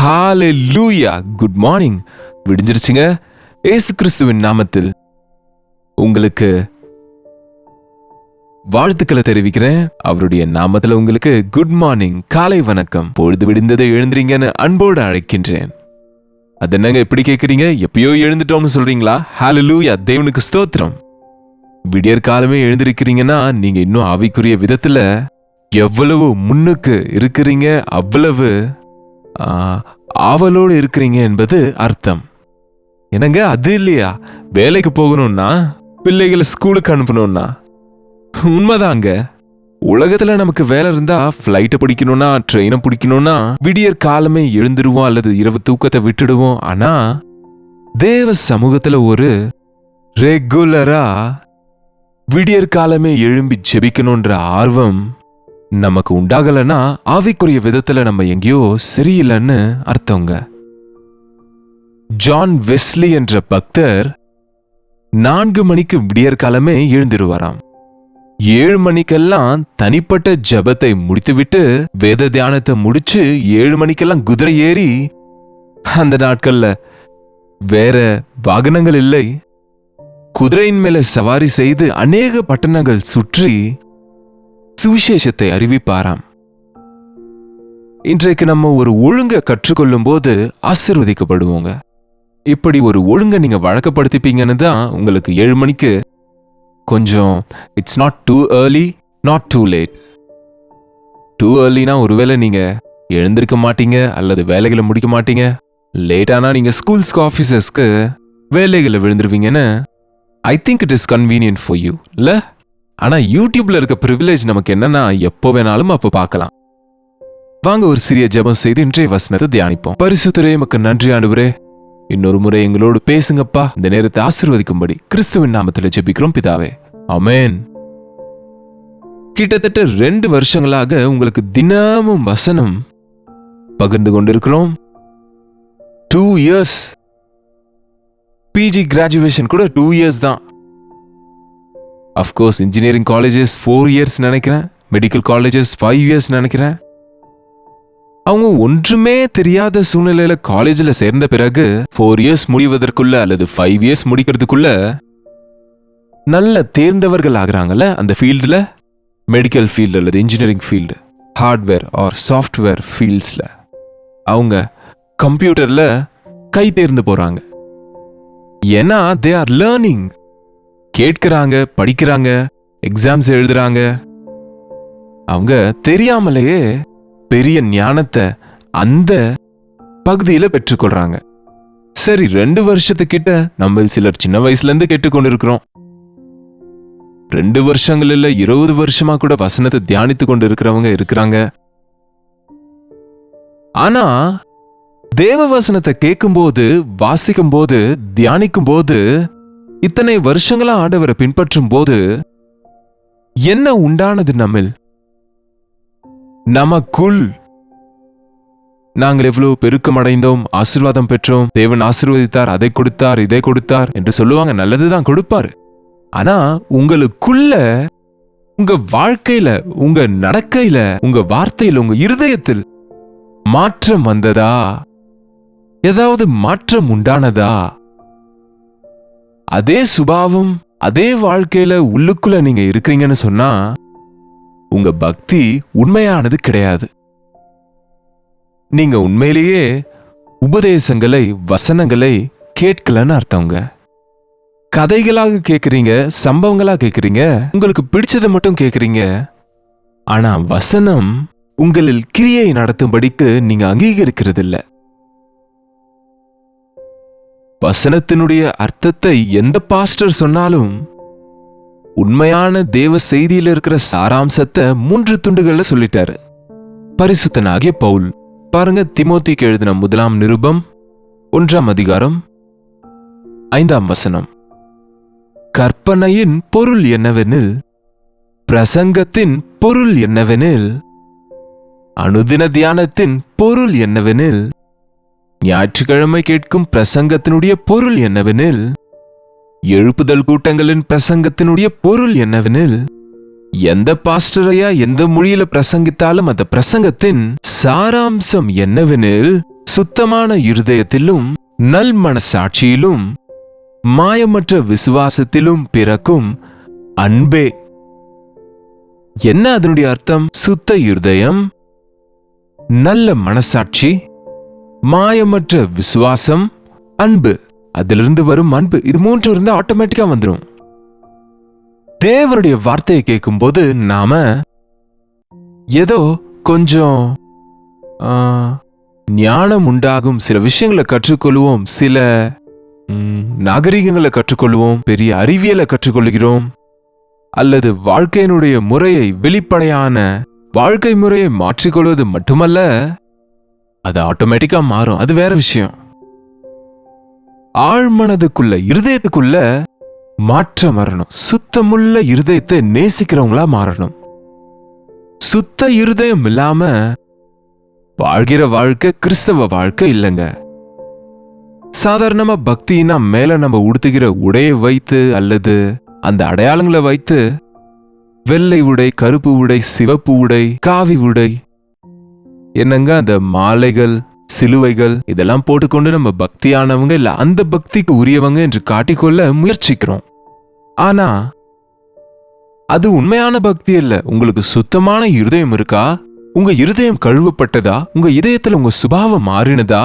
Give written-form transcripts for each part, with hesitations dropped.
ஹalleluya. Good morning. விடிஞ்சிருச்சுங்க. இயேசு கிறிஸ்துவின் நாமத்தில் உங்களுக்கு வாழ்த்துக்களை தெரிவிக்கிறேன். அவருடைய நாமத்தில் உங்களுக்கு குட் மார்னிங், காலை வணக்கம். பொழுது விடிந்ததை எழுந்துறீங்கன்னு அன்போடு அழைக்கின்றேன். அது என்னங்க எப்படி கேட்குறீங்க? எப்பயோ எழுந்துட்டோம்னு சொல்றீங்களா? ஹalleluya, தேவனுக்கு ஸ்தோத்திரம். விடியற் காலமே எழுந்திருக்கிறீங்கன்னா நீங்க இன்னும் ஆவிக்குரிய விதத்துல எவ்வளவு முன்னுக்கு இருக்கிறீங்க, அவ்வளவு ஆவலோடு இருக்கிறீங்க என்பது அர்த்தம். என்னங்க அது இல்லையா? வேலைக்கு போகணும்னா, பிள்ளைகளை ஸ்கூலுக்கு அனுப்பணும்னா, உண்மைதாங்க. உலகத்துல நமக்கு வேலை இருந்தா ஃப்ளைட்டை பிடிக்கணும்னா, ட்ரெயினை பிடிக்கணும்னா விடியற் காலமே எழுந்துருவோம் அல்லது இரவு தூக்கத்தை விட்டுடுவோம். ஆனா தேவ சமூகத்துல ஒரு ரெகுலரா விடியற் காலமே எழும்பி ஜெபிக்கணும்ன்ற ஆர்வம் நமக்கு உண்டாகலன்னா ஆவிக்குரிய விதத்துல நம்ம எங்கேயோ சரியில்லைன்னு அர்த்தங்க. ஜான் வெஸ்லி என்ற பக்தர் 4 மணிக்கு விடியற் காலமே எழுந்திருவாராம். 7 மணிக்கெல்லாம் தனிப்பட்ட ஜபத்தை முடித்துவிட்டு வேத தியானத்தை முடிச்சு 7 மணிக்கெல்லாம் குதிரை ஏறி, அந்த நாட்கள்ல வேற வாகனங்கள் இல்லை, குதிரையின் மேல சவாரி செய்து அநேக பட்டணங்கள் சுற்றி சுவிசேஷத்தை அறிவிப்பாராம். இன்றைக்கு நம்ம ஒரு ஒழுங்க கற்றுக்கொள்ளும் போது ஆசீர்வதிக்கப்படுவோங்க. இப்படி ஒரு ஒழுங்க நீங்க வழக்கப்படுத்திப்பீங்கன்னு தான் உங்களுக்கு 7 மணிக்கு கொஞ்சம் it's not too early, not too late. Too ஏர்லினா ஒருவேளை நீங்க எழுந்திருக்க மாட்டீங்க அல்லது வேலைகளை முடிக்க மாட்டீங்க. லேட்டானா நீங்க ஸ்கூல்ஸ்க்கு ஆஃபீஸர்ஸ்க்கு வேலைகளை விழுந்துருவீங்கன்னு I think it is convenient for you, இல்ல? ஆனா யூடியூப்ல இருக்க ப்ரிவிலேஜ் நமக்கு என்னன்னா எப்போ வேணாலும் அப்போ பார்க்கலாம். வாங்க ஒரு சிறிய ஜெபம் செய்து இன்றைய வசனத்தை தியானிப்போம். பரிசுத்தரே, உமக்கு நன்றி ஆண்டவரே. இன்னொரு முறை எங்களோடு பேசுங்கப்பா. இந்த நேரத்தை ஆசீர்வதிக்கும்படி கிறிஸ்துவின் நாமத்தில் ஜெபிக்கிறோம் பிதாவே, ஆமென். கிட்டத்தட்ட 2 வருஷங்களாக உங்களுக்கு தினமும் வசனம் பகிர்ந்து கொண்டிருக்கிறோம். 2 years. பிஜி கிராஜுவேஷன் கூட 2 years தான். அஃப்கோர்ஸ் இன்ஜினியரிங் காலேஜஸ் 4 years நினைக்கிறேன், மெடிக்கல் காலேஜஸ் 5 years நினைக்கிறேன். அவங்க ஒன்றுமே தெரியாத சூழ்நிலையில காலேஜில் சேர்ந்த பிறகு 4 years முடிவதற்குள்ள அல்லது 5 years முடிக்கிறதுக்குள்ள நல்ல தேர்ந்தவர்கள் ஆகிறாங்கல்ல அந்த ஃபீல்டில். மெடிக்கல் ஃபீல்டு அல்லது engineering field, hardware or software ஃபீல்ட்ஸில் அவங்க கம்ப்யூட்டரில் கை தேர்ந்து போகிறாங்க. ஏன்னா தே ஆர் லேர்னிங். கேட்கிறாங்க, படிக்கிறாங்க, எக்ஸாம்ஸ் எழுதுறாங்க. அவங்க தெரியாமலேயே பெரிய ஞானத்தை அந்த பகுதியில பெற்றுக்கொள்றாங்க. சரி, 2 வருஷத்துக்கிட்ட நம்ம சிலர் சின்ன வயசுல இருந்து கேட்டுக்கொண்டு இருக்கிறோம். 2 வருஷங்கள் இல்ல, 20 வருஷமா கூட வசனத்தை தியானித்து கொண்டு இருக்கிறவங்க இருக்கிறாங்க. ஆனா தேவ வசனத்தை கேட்கும் போது, வாசிக்கும் போது, தியானிக்கும் போது, இத்தனை வருஷங்களா ஆண்டவரை பின்பற்றும் போது என்ன உண்டானது? நமக்குள் நாங்கள் எவ்வளவு பெருக்கம் அடைந்தோம், ஆசீர்வாதம் பெற்றோம், தேவன் ஆசீர்வதித்தார், அதை கொடுத்தார், இதை கொடுத்தார் என்று சொல்லுவாங்க. நல்லதுதான் கொடுப்பாரு. ஆனா உங்களுக்குள்ள, உங்க வாழ்க்கையில, உங்க நடக்கையில, உங்க வார்த்தையில, உங்க இருதயத்தில் மாற்றம் வந்ததா? ஏதாவது மாற்றம் உண்டானதா? அதே சுபாவம், அதே வாழ்க்கையில உள்ளுக்குள்ள நீங்க இருக்கிறீங்கன்னு சொன்னா உங்க பக்தி உண்மையானது கிடையாது. நீங்க உண்மையிலேயே உபதேசங்களை, வசனங்களை கேட்கலன்னு அர்த்தங்க. கதைகளாக கேட்குறீங்க, சம்பவங்களா கேட்குறீங்க, உங்களுக்கு பிடிச்சதை மட்டும் கேட்குறீங்க. ஆனா வசனம் உங்களில் கிரியை நடத்தும்படிக்கு நீங்க அங்கீகரிக்கிறது இல்லை. வசனத்தினுடைய அர்த்தத்தை எந்த பாஸ்டர் சொன்னாலும் உண்மையான தேவ செய்தியில இருக்கிற சாராம்சத்தை 3 துண்டுகள்ல சொல்லிட்டாரு பரிசுத்தனாகிய பவுல். பாருங்க, தீமோத்தேயுக்கு எழுதின 1 நிருபம் 1 அதிகாரம் 5 வசனம். கற்பனையின் பொருள் என்னவெனில், பிரசங்கத்தின் பொருள் என்னவெனில், அனுதின தியானத்தின் பொருள் என்னவெனில், ஞாயிற்றுக்கிழமை கேட்கும் பிரசங்கத்தினுடைய பொருள் என்னவெனில், எழுப்புதல் கூட்டங்களின் பிரசங்கத்தினுடைய பொருள் என்னவெனில், எந்த பாஸ்டரையா எந்த மொழியில பிரசங்கித்தாலும் அந்த பிரசங்கத்தின் சாராம்சம் என்னவெனில் சுத்தமான இருதயத்திலும் நல் மனசாட்சியிலும் மாயமற்ற விசுவாசத்திலும் பிறக்கும் அன்பே. என்ன அதனுடைய அர்த்தம்? சுத்த இருதயம், நல்ல மனசாட்சி, மாயமற்ற விசுவாசம், அன்பு. அதிலிருந்து வரும் அன்பு, இது மூன்று இருந்தா ஆட்டோமேட்டிக்கா வந்துடும். தேவனுடைய வார்த்தையை கேட்கும்போது நாம ஏதோ கொஞ்சம் ஞானம் உண்டாகும், சில விஷயங்களை கற்றுக்கொள்வோம், சில நாகரிகங்களை கற்றுக்கொள்வோம், பெரிய அறிவியலை கற்றுக்கொள்கிறோம், அல்லது வாழ்க்கையினுடைய முறையை, வெளிப்படையான வாழ்க்கை முறையை மாற்றிக்கொள்வது மட்டுமல்ல, அது ஆட்டோமேட்டிக்கா மாறும். அது வேற விஷயம். ஆழ்மனதுக்குள்ள, இருதயத்துக்குள்ள மாற்றம் வரணும். சுத்தமுள்ள இருதயத்தை நேசிக்கிறவங்களா மாறணும். சுத்த இருதயம் இல்லாம வாழ்கிற வாழ்க்கை கிறிஸ்தவ வாழ்க்கை இல்லைங்க. சாதாரணமா பக்தினா மேல நம்ம உடுத்துகிற உடையை வைத்து அல்லது அந்த அடையாளங்களை வைத்து, வெள்ளை உடை, கருப்பு உடை, சிவப்பு உடை, காவி உடை, என்னங்க அந்த மாலைகள், சிலுவைகள், இதெல்லாம் போட்டுக்கொண்டு நம்ம பக்தியானவங்க இல்ல அந்த பக்திக்கு உரியவங்க என்று காட்டிக்கொள்ள முயற்சிக்கிறோம். ஆனா அது உண்மையான பக்தி இல்ல. உங்களுக்கு சுத்தமான இருதயம் இருக்கா? உங்க இருதயம் கழுவப்பட்டதா? உங்க இதயத்துல உங்க சுபாவம் மாறினதா?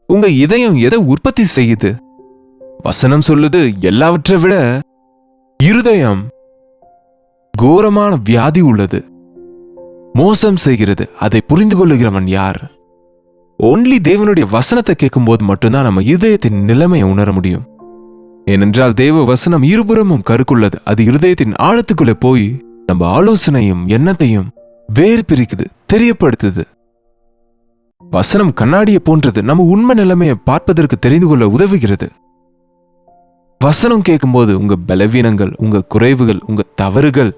உங்க இதயம் எதை உற்பத்தி செய்யுது? வசனம் சொல்லுது, எல்லாவற்றை விட இருதயம் கோரமான வியாதி உள்ளது, மோசம் செய்கிறது. அதை புரிந்து கொள்ளுகிறவன் யார்? ஒன்லி தேவனுடைய வசனத்தை கேட்கும்போது மட்டும்தான் நம்ம இதயத்தின் நிலைமையை உணர முடியும். ஏனென்றால் தேவ வசனம் இருபுறமும் கருக்குள்ளது. அது இருதயத்தின் ஆழத்துக்குள்ளே போய் நம்ம ஆலோசனையும் எண்ணத்தையும் வேறு பிரிக்குது, தெரியப்படுத்துது. வசனம் கண்ணாடியை போன்றது, நம்ம உண்மை நிலைமையை பார்ப்பதற்கு தெரிந்து கொள்ள உதவுகிறது. வசனம் கேட்கும்போது உங்க பலவீனங்கள், உங்க குறைவுகள், உங்க தவறுகள்,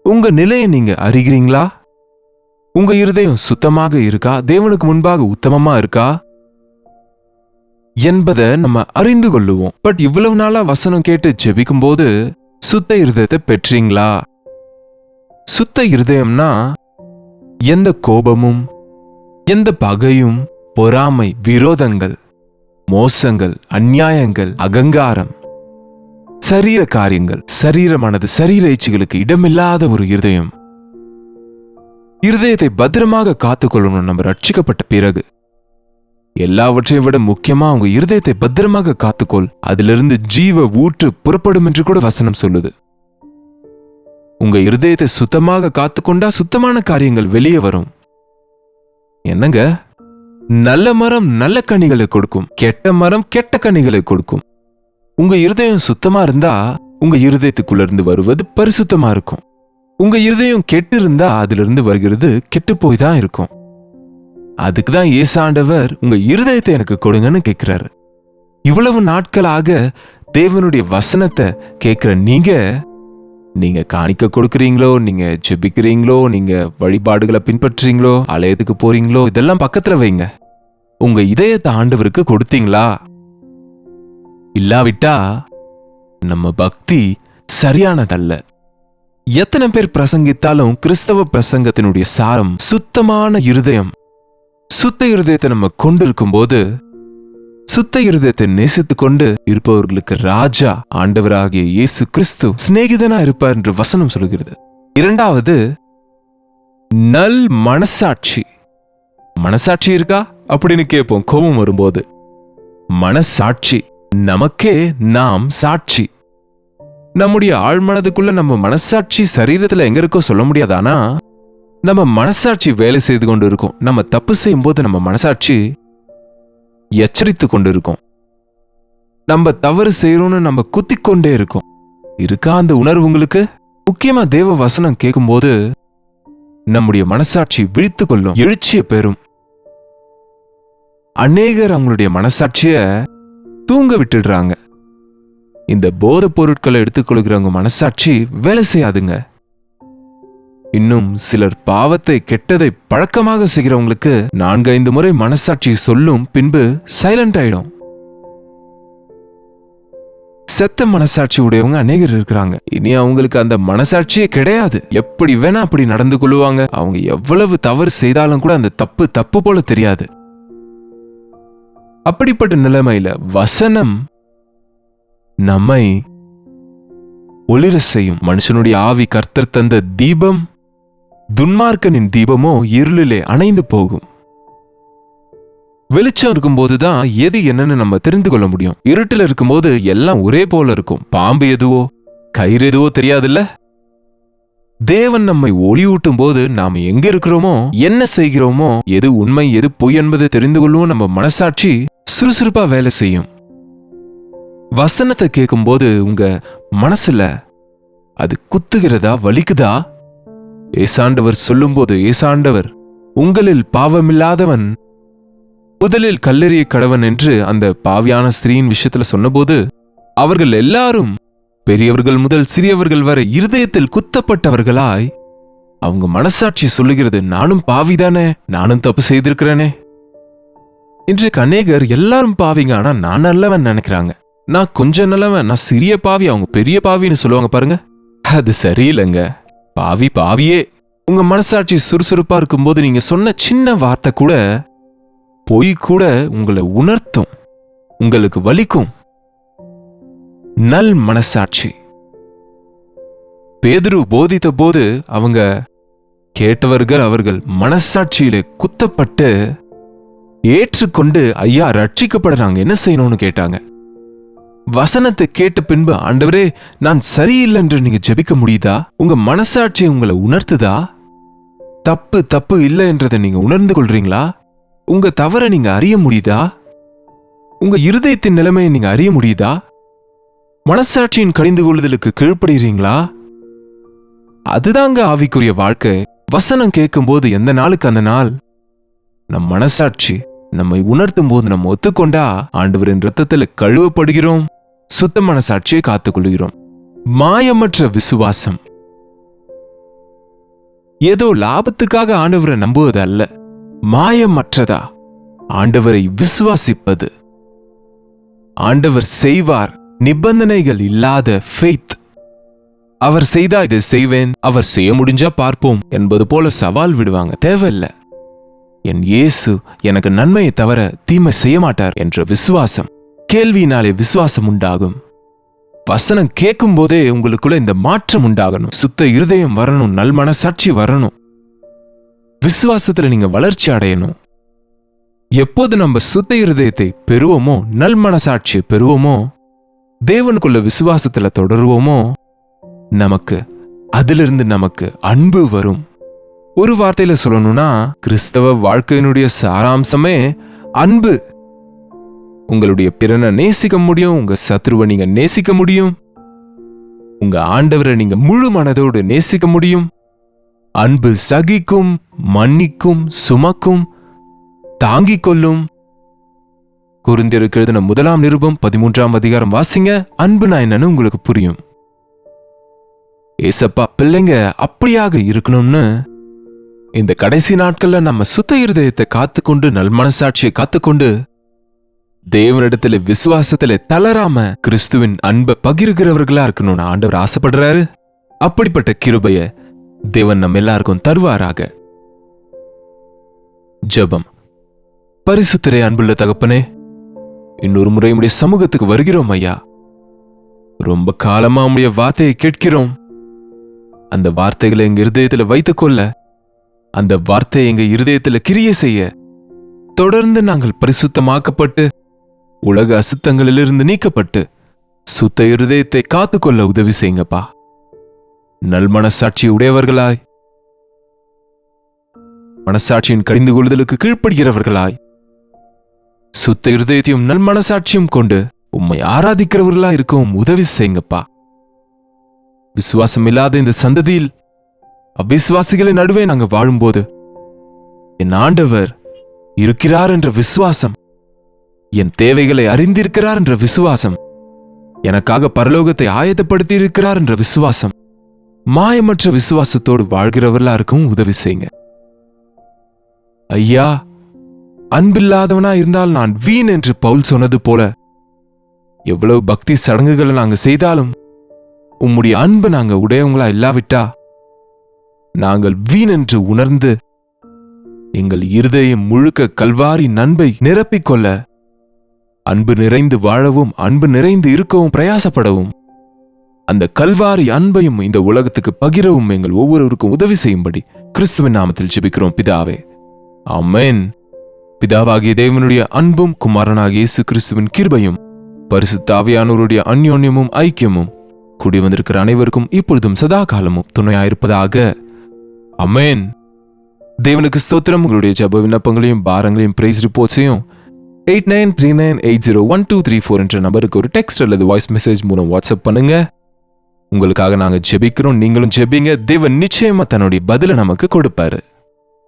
உங்க நிலையை நீங்க அறிகிறீங்களா? உங்க இருதயம் சுத்தமாக இருக்கா? தேவனுக்கு முன்பாக உத்தமமா இருக்கா என்பதை நம்ம அறிந்து கொள்ளுவோம். பட் இவ்வளவு நாளா வசனம் கேட்டு ஜெபிக்கும் போது சுத்த இருதயத்தை பெற்றீங்களா? சுத்த இருதயம்னா எந்த கோபமும், எந்த பகையும், பொறாமை, விரோதங்கள், மோசங்கள், அநியாயங்கள், அகங்காரம், சரீர காரியங்கள், சரீரமானது, சரீர இச்சைகளுக்கு இடமில்லாத ஒரு இருதயம். இருதயத்தை பத்திரமாக காத்துக்கொள்ளணும் நம்ம ரட்சிக்கப்பட்ட பிறகு. எல்லாவற்றையும் விட முக்கியமா உங்க இருதயத்தை பத்திரமாக காத்துக்கொள், அதிலிருந்து ஜீவ ஊற்று புறப்படும் என்று கூட வசனம் சொல்லுது. உங்க இருதயத்தை சுத்தமாக காத்துக்கொண்டா சுத்தமான காரியங்கள் வெளியே வரும். என்னங்க, நல்ல மரம் நல்ல கனிகளை கொடுக்கும், கெட்ட மரம் கெட்ட கனிகளை கொடுக்கும். உங்க இருதயம் சுத்தமா இருந்தா உங்க இருதயத்துக்குள்ள இருந்து வருவது பரிசுத்தமா இருக்கும். உங்க இருதயம் கெட்டு இருந்தா அதிலிருந்து வருகிறது கெட்டு போய் தான் இருக்கும். அதுக்குதான் ஏசாண்டவர் உங்க இருதயத்தை எனக்கு கொடுங்கன்னு கேட்கிறாரு. இவ்வளவு நாட்களாக தேவனுடைய வசனத்தை கேட்கிற நீங்க காணிக்க கொடுக்கறீங்களோ, நீங்க ஜெபிக்கிறீங்களோ, நீங்க வழிபாடுகளை பின்பற்றுறீங்களோ, ஆலயத்துக்கு போறீங்களோ, இதெல்லாம் பக்கத்துல வைங்க. உங்க இதயத்தை ஆண்டவருக்கு கொடுத்தீங்களா? இல்லாவிட்டா நம்ம பக்தி சரியானதல்ல. எத்தனை பேர் பிரசங்கித்தாலும் கிறிஸ்தவ பிரசங்கத்தினுடைய சாரம் சுத்தமான இருதயம். சுத்த இருதயத்தை நம்ம கொண்டிருக்கும் போது, சுத்த இருதயத்தை நேசித்துக் கொண்டு இருப்பவர்களுக்கு ராஜா ஆண்டவராகிய இயேசு கிறிஸ்து சிநேகிதனா இருப்பார் என்று வசனம் சொல்கிறது. இரண்டாவது, நல் மனசாட்சி. மனசாட்சி இருக்கா அப்படின்னு கேட்போம் கோபம் வரும்போது. மனசாட்சி, நமக்கே நாம் சாட்சி. நம்முடைய ஆழ்மனதுக்குள்ள நம்ம மனசாட்சி சரீரத்துல எங்க இருக்கோ சொல்ல முடியாதானா? நம்ம மனசாட்சி வேலை செய்து கொண்டு இருக்கும். நம்ம தப்பு செய்யும் போது நம்ம மனசாட்சி எச்சரித்து கொண்டு இருக்கும். நம்ம தவறு செய்யறோம்னு நம்ம குத்திக்கொண்டே இருக்கோம். இருக்கா அந்த உணர்வு உங்களுக்கு? முக்கியமா தேவ வசனம் கேட்கும்போது நம்முடைய மனசாட்சி விழித்து கொள்ளும், எழுச்சியை பெறும். அநேகர் அவங்களுடைய மனசாட்சிய தூங்க விட்டுடுறாங்க. இந்த போதைப் பொருட்களை எடுத்துக்கொள்கிறவங்க மனசாட்சி வேலை செய்யாதுங்க. இன்னும் சிலர் பாவத்தை, கெட்டதை பழக்கமாக செய்கிறவங்களுக்கு 4-5 முறை மனசாட்சி சொல்லும், பின்பு சைலண்ட் ஆயிடும். செத்த மனசாட்சி உடையவங்க அநேகர் இருக்கிறாங்க. இனி அவங்களுக்கு அந்த மனசாட்சியே கிடையாது. எப்படி வேணா அப்படி நடந்து கொள்வாங்க. அவங்க எவ்வளவு தவறு செய்தாலும் கூட அந்த தப்பு போல தெரியாது. அப்படிப்பட்ட நிலைமையில வசனம் நம்மை ஒளிர செய்யும். மனுஷனுடைய ஆவி கர்த்தர் தந்த தீபம், துன்மார்க்கனின் தீபமோ இருளிலே அணைந்து போகும். வெளிச்சம் இருக்கும்போதுதான் எது என்னன்னு நம்ம தெரிந்து கொள்ள முடியும். இருட்டில் இருக்கும்போது எல்லாம் ஒரே போல இருக்கும். பாம்பு எதுவோ கயிறு எதுவோ தெரியாதுல்ல. தேவன் நம்மை ஒளியூட்டும் போது நாம் எங்க இருக்கிறோமோ, என்ன செய்கிறோமோ, எது உண்மை எது பொய் என்பதை தெரிந்து கொள்வோம். நம்ம மனசாட்சி சுறுசுறுப்பா வேலை செய்யும். வசனத்தை கேட்கும்போது உங்க மனசுல அது குத்துகிறதா, வலிக்குதா? ஏசாண்டவர் சொல்லும்போது, ஏசாண்டவர் உங்களில் பாவமில்லாதவன் முதலில் கல்லெறிய கடவன் என்று அந்த பாவியான ஸ்திரீயின் விஷயத்துல சொன்னபோது, அவர்கள் எல்லாரும் பெரியவர்கள் முதல் சிறியவர்கள் வரை இருதயத்தில் குத்தப்பட்டவர்களாய் அவங்க மனசாட்சி சொல்லுகிறது, நானும் பாவிதானே, நானும் தப்பு செய்திருக்கிறேனே. இன்றைக்கு அநேகர் எல்லாரும் பாவிங்க, ஆனா நான் நல்லவன் நினைக்கிறாங்க. நான் கொஞ்சம் நல்லவன், நான் சிறிய பாவி, அவங்க பெரிய பாவின்னு சொல்லுவாங்க பாருங்க. அது சரியில்லைங்க. பாவி பாவியே. உங்க மனசாட்சி சுறுசுறுப்பா இருக்கும்போது நீங்க சொன்ன சின்ன வார்த்தை கூட, பொய் கூட உங்களை உணர்த்தும், உங்களுக்கு வலிக்கும். நல் மனசாட்சி. பேதுரு போதித்த போது அவங்க கேட்டவர்கள் அவர்கள் மனசாட்சியில குத்தப்பட்டு ஏற்றுக்கொண்டு, ஐயா ரட்சிக்கப்படுறாங்க, என்ன செய்யணும்னு கேட்டாங்க. வசனத்தை கேட்ட பின்பு, ஆண்டவரே நான் சரியில்லை என்று நீங்க ஜெபிக்க முடியுதா? உங்க மனசாட்சி உங்களை உணர்த்துதா? தப்பு தப்பு இல்லை என்றதை நீங்க உணர்ந்து கொள்றீங்களா? உங்க தவறை நீங்க அறிய முடியுதா? உங்க இருதயத்தின் நிலைமையை நீங்க அறிய முடியுதா? மனசாட்சியின் கடிந்து கொள்ளுதலுக்கு கீழ்ப்படுகிறீங்களா? அதுதாங்க ஆவிக்குரிய வாழ்க்கை. வசனம் கேட்கும் போது எந்த நாளுக்கு அந்த நாள் நம் மனசாட்சி நம்மை உணர்த்தும் போது நம்ம ஒத்துக்கொண்டா ஆண்டவரின் இரத்தத்தில் கழுவப்படுகிறோம், சுத்த மனசாட்சியை காத்துக்கொள்கிறோம். மாயமற்ற விசுவாசம் ஏதோ லாபத்துக்காக ஆண்டவரை நம்புவது அல்ல. மாயமற்றதா ஆண்டவரை விசுவாசிப்பது. ஆண்டவர் செய்வார், நிபந்தனைகள் இல்லாத ஃபெய்த். அவர் செய்தா இதை செய்வேன், அவர் செய்ய முடிஞ்சா பார்ப்போம் என்பது போல சவால் விடுவாங்க. தேவையில்லை. என் இயேசு எனக்கு நன்மையை தவிர தீமை செய்ய மாட்டார் என்ற விசுவாசம். கேள்வியினாலே விசுவாசம் உண்டாகும். வசனம் கேட்கும் போதே உங்களுக்குள்ள இந்த மாற்றம் உண்டாகணும். சுத்த இருதயம் வரணும், நல் மனசாட்சி வரணும். விசுவாசத்துல நீங்க வளர்ச்சி அடையணும். எப்போது நம்ம சுத்த இருதயத்தை பெறுவோமோ, நல் மனசாட்சி பெறுவோமோ, தேவனுக்குள்ள விசுவாசத்துல தொடருவோமோ, நமக்கு அதிலிருந்து நமக்கு அன்பு வரும். ஒரு வார்த்தையில சொல்லணும்னா, கிறிஸ்தவ வாழ்க்கையினுடைய சாராம்சமே அன்பு. உங்களுடைய பிறனை நேசிக்க முடியும், உங்க சத்ருவை நீங்க நேசிக்க முடியும், உங்க ஆண்டவரை நீங்க முழு மனதோடு நேசிக்க முடியும். அன்பு சகிக்கும், மன்னிக்கும், சுமக்கும், தாங்கிக் கொள்ளும். கொரிந்தியருக்கு எழுதின 1 நிருபம் 13 அதிகாரம் வாசிங்க. அன்புனா என்னன்னு உங்களுக்கு புரியும். ஏசப்பா பிள்ளைங்க அப்படியாக இருக்கணும்னு இந்த கடைசி நாட்கள்ல நம்ம சுத்த இருதயத்தை காத்துக்கொண்டு, நல் மனசாட்சியை காத்துக்கொண்டு, தேவனிடத்துல விசுவாசத்துல தளராம கிறிஸ்துவின் அன்பை பகிர்கிறவர்களா இருக்கணும்னு ஆண்டவர் ஆசைப்படுறாரு. அப்படிப்பட்ட கிருபைய தேவன் நம்ம எல்லாருக்கும் தருவாராக. ஜெபம். பரிசுத்தரே, அன்புள்ள தகப்பனே, இன்னொரு முறை உம்முடைய சமூகத்துக்கு வருகிறோம் ஐயா. ரொம்ப காலமா உம்முடைய வார்த்தையை கேட்கிறோம். அந்த வார்த்தைகளை எங்க இருதயத்துல வைத்துக்கொள்ள, அந்த வார்த்தையை எங்க இருதயத்துல கிரியை செய்ய, தொடர்ந்து நாங்கள் பரிசுத்தமாக்கப்பட்டு உலக அசுத்தங்களிலிருந்து நீக்கப்பட்டு சுத்த இருதயத்தை காத்துக்கொள்ள உதவி செய்யுங்கப்பா. நல் மனசாட்சி உடையவர்களாய், மனசாட்சியின் கடிந்து கொள்ளுதலுக்கு கீழ்ப்படுகிறவர்களாய், சுத்த இருதயத்தையும் நல் மனசாட்சியும் கொண்டு உம்மை ஆராதிக்கிறவர்களாய் இருக்கவும் உதவி செய்யுங்கப்பா. விசுவாசம் இல்லாத இந்த சந்ததியில் அவிசுவாசிகளின் நடுவே நாங்க வாழும்போது என் ஆண்டவர் இருக்கிறார் என்ற விசுவாசம், என் தேவைகளை அறிந்திருக்கிறார் என்ற விசுவாசம், எனக்காக பரலோகத்தை ஆயத்தப்படுத்தி இருக்கிறார் என்ற விசுவாசம், மாயமற்ற விசுவாசத்தோடு வாழ்கிறவர்களா இருக்கும் உதவி செய்யுங்க ஐயா. அன்பில்லாதவனா இருந்தால் நான் வீண் என்று பவுல் சொன்னது போல, எவ்வளவு பக்தி சடங்குகளை நாங்க செய்தாலும் உம்முடைய அன்பு நாங்க உடையவங்களா இல்லாவிட்டா நாங்கள் வீண் என்று உணர்ந்து எங்கள் இருதயம் முழுக்க கல்வாரி அன்பை நிரப்பிக்கொள்ள அன்பு நிறைந்து வாழவும் அன்பு நிறைந்து இருக்கவும் பிரயாசப்படவும் அந்த கல்வாரி அன்பையும் இந்த உலகத்துக்கு பகிரவும் எங்கள் ஒவ்வொருவருக்கும் உதவி செய்யும்படி கிறிஸ்துவின் நாமத்தில் ஜெபிக்கிறோம் பிதாவே, ஆமென். பிதாவாகிய தேவனுடைய அன்பும் குமாரனாகிய இயேசு கிறிஸ்துவின் கிருபையும் பரிசுத்த ஆவியானவருடைய அந்யோன்யமும் ஐக்கியமும் கூடி வந்திருக்கிற அனைவருக்கும் இப்பொழுதும் சதா காலமும் துணையாயிருப்பதாக, ஆமென். தேவனுக்கு ஸ்தோத்திரம். உங்களுடைய ஜெப விண்ணப்பங்களையும் பாரங்களையும் பிரைஸ் ரிப்போர்ட்ஸையும் 8939801234 என்ற நபருக்கு ஒரு டெக்ஸ்ட் அல்லது வாய்ஸ் மெசேஜ் மூலம் வாட்ஸ்அப் பண்ணுங்க. உங்களுக்காக நாங்க ஜெபிக்கிறோம், நீங்களும் ஜெபிங்க. தேவன் நிச்சயமா தன்னுடைய பதிலை நமக்கு கொடுப்பாரு.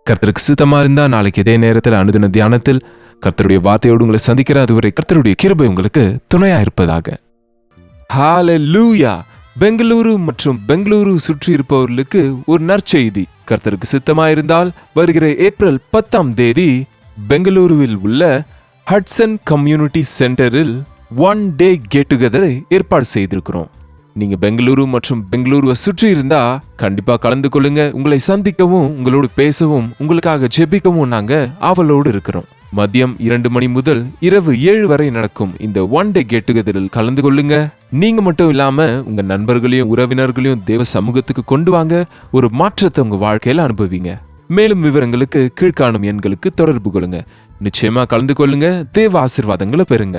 கர்த்தருக்கு சித்தமா இருந்தா நாளைக்கு இதே நேரத்தில் அனுதின தியானத்தில் கர்த்தருடைய வார்த்தையோடு உங்களை சந்திக்கிற அதுவரை கர்த்தருடைய கிருபை உங்களுக்கு துணையா இருப்பதாக. ஹல்லேலூயா. பெங்களூரு மற்றும் பெங்களூரு சுற்றி இருப்பவர்களுக்கு ஒரு நற்செய்தி. கர்த்தருக்கு சித்தமா இருந்தால் வருகிற ஏப்ரல் 10 பெங்களூருவில் உள்ள ஹட்சன் கம்யூனிட்டி சென்டரில் 1 டே கெட் டுகெதரை ஏற்பாடு செய்திருக்கிறோம். நீங்க பெங்களூரு மற்றும் பெங்களூருவை சுற்றி இருந்தா கண்டிப்பா கலந்து கொள்ளுங்க. உங்களை சந்திக்கவும் உங்களோடு பேசவும் உங்களுக்காக ஜெபிக்கவும் நாங்க ஆவலோடு இருக்கிறோம். மதியம் 2 மணி முதல் இரவு 7 வரை நடக்கும் இந்த 1 டே கெட் டுகெதரில் கலந்து கொள்ளுங்க. நீங்க மட்டும் இல்லாம உங்க நண்பர்களையும் உறவினர்களையும் தேவ சமூகத்துக்கு கொண்டு வாங்க. ஒரு மாற்றத்தை உங்க வாழ்க்கையில அனுபவிங்க. மேலும் விவரங்களுக்கு கீழ்காணும் எண்களுக்கு தொடர்பு கொள்ளுங்க. நிச்சயமா கலந்து கொள்ளுங்க. தேவ ஆசீர்வாதங்களை பெறுங்க.